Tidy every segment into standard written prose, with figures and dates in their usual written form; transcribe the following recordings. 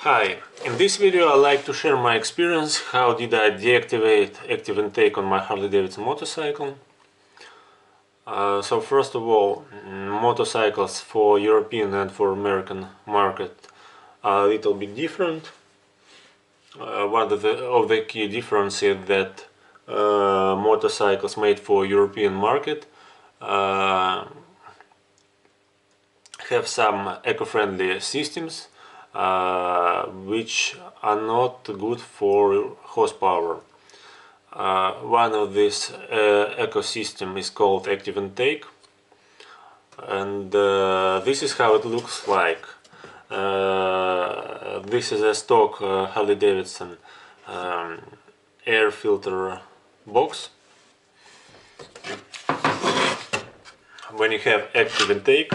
Hi, in this video I'd like to share my experience how did I deactivate active intake on my Harley-Davidson motorcycle. So first of all, motorcycles for European and for American market are a little bit different. One of the key differences is that motorcycles made for European market have some eco-friendly systems which are not good for horsepower. One of this ecosystem is called active intake, and this is how it looks like. This is a stock Harley-Davidson air filter box. When you have active intake,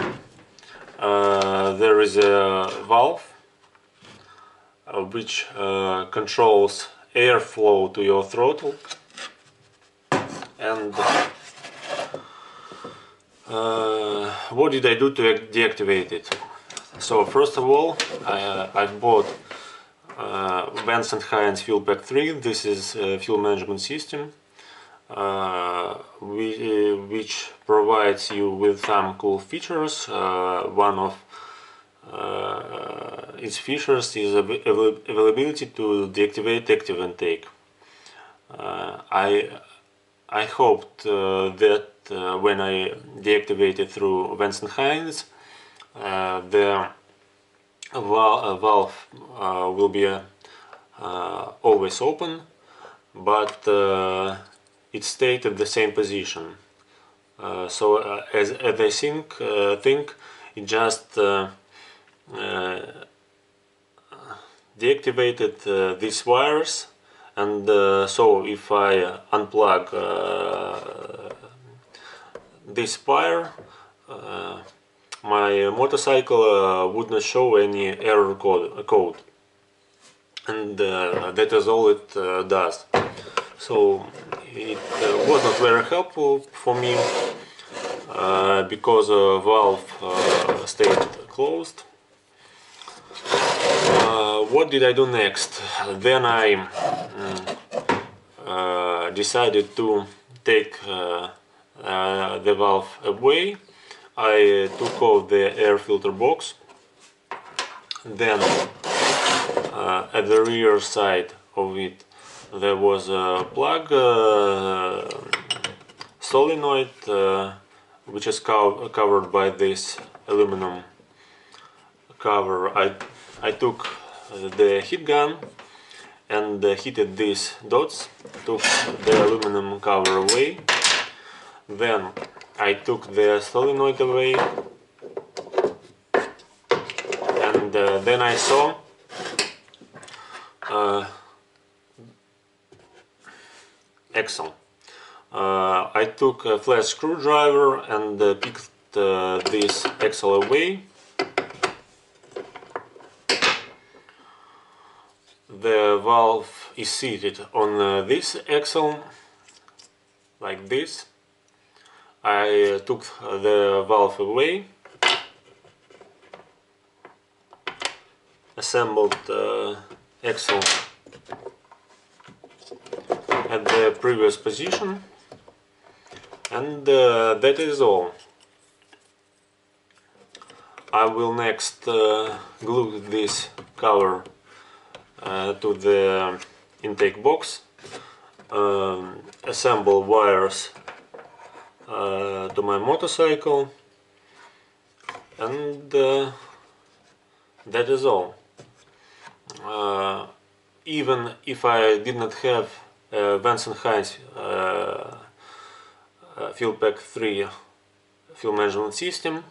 there is a valve which controls airflow to your throttle, and what did I do to deactivate it? So first of all, I bought Vance & Hines Fuel Pack 3. This is a fuel management system which provides you with some cool features. One of its features is availability to deactivate active intake. I hoped that when I deactivate it through Vance & Hines, the valve will be always open, but it stayed at the same position. So as I think it just deactivated these wires, and so if I unplug this wire, my motorcycle would not show any error code, and that is all it does. So it was not very helpful for me because the valve stayed closed. What did I do next? Then I decided to take the valve away. I took off the air filter box. Then at the rear side of it there was a plug solenoid which is covered by this aluminum cover. I took the heat gun and heated these dots, took the aluminum cover away. Then I took the solenoid away, and then I saw axle. I took a flat screwdriver and picked this axle away. The valve is seated on this axle, like this. I took the valve away, assembled the axle at the previous position, and that is all. I will next glue this cover to the intake box, assemble wires to my motorcycle, and that is all. Even if I did not have Vance & Hines Fuel Pack 3 fuel management system,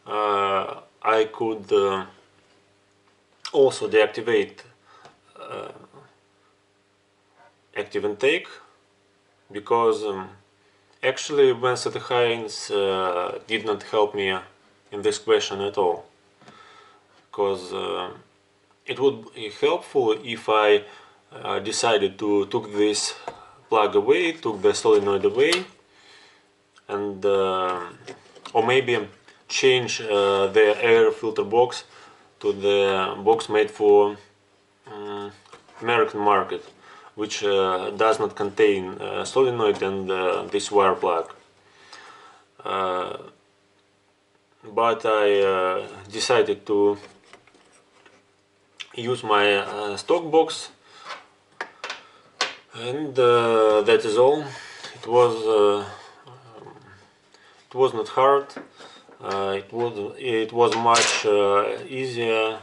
I could also deactivate active intake, because actually Vance & Hines did not help me in this question at all, because it would be helpful if I decided to took this plug away, took the solenoid away, and or maybe change the air filter box to the box made for American market, which does not contain solenoid and this wire plug. But I decided to use my stock box, and that is all. It was not hard. It was much easier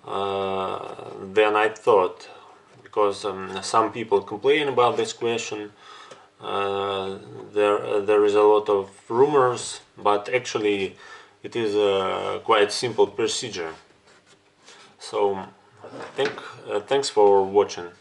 than I thought, because some people complain about this question. There is a lot of rumors, but actually it is a quite simple procedure. So thanks for watching.